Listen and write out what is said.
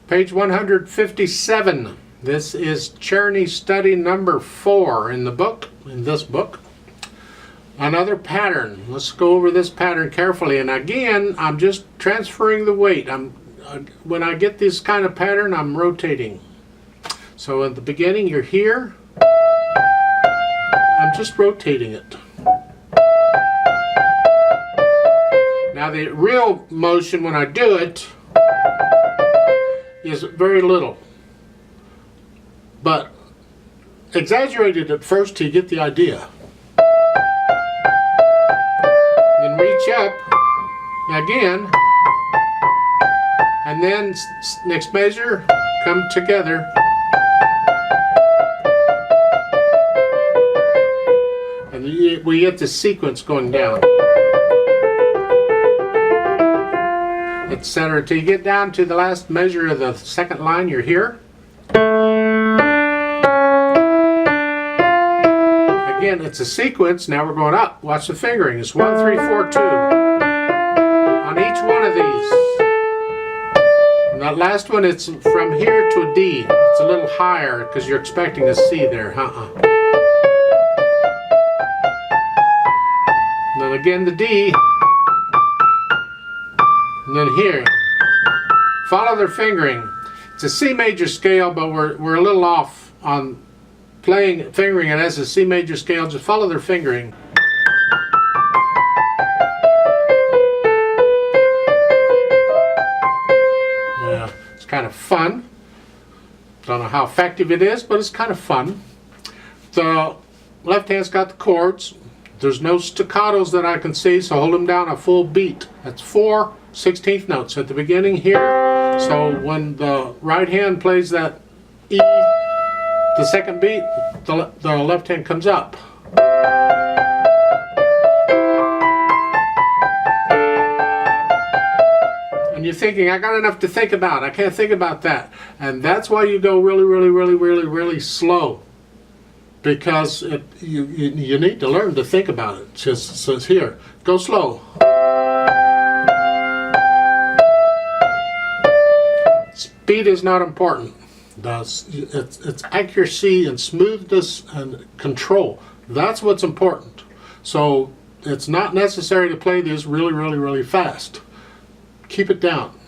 Page 157. This is Czerny study number 4 in this book. Another pattern. Let's go over this pattern carefully. And again, I'm just transferring the weight. When I get this kind of pattern, I'm rotating. So at the beginning, you're here. I'm just rotating it. Now the real motion when I do it is very little, but exaggerated at first to get the idea. Then reach up again, and then next measure, come together. And we get the sequence going down, etc. Till you get down to the last measure of the second line. You're here. Again, it's a sequence. Now we're going up. Watch the fingering. It's 1, 3, 4, 2 on each one of these. And that last one, it's from here to a D. It's a little higher because you're expecting a C there. And then again the D. And then here. Follow their fingering. It's a C major scale, but we're a little off on fingering it as a C major scale. Just follow their fingering. Yeah, it's kind of fun. Don't know how effective it is, but it's kind of fun. The left hand's got the chords. There's no staccatos that I can see, so hold them down a full beat. That's 4 16th notes at the beginning here. So when the right hand plays that E, the second beat, the left hand comes up. And you're thinking, I got enough to think about. I can't think about that. And that's why you go really, really, really, really, really slow. Because you need to learn to think about it. It just says here, go slow. Speed is not important. It's accuracy and smoothness and control. That's what's important. So it's not necessary to play this really, really, really fast. Keep it down.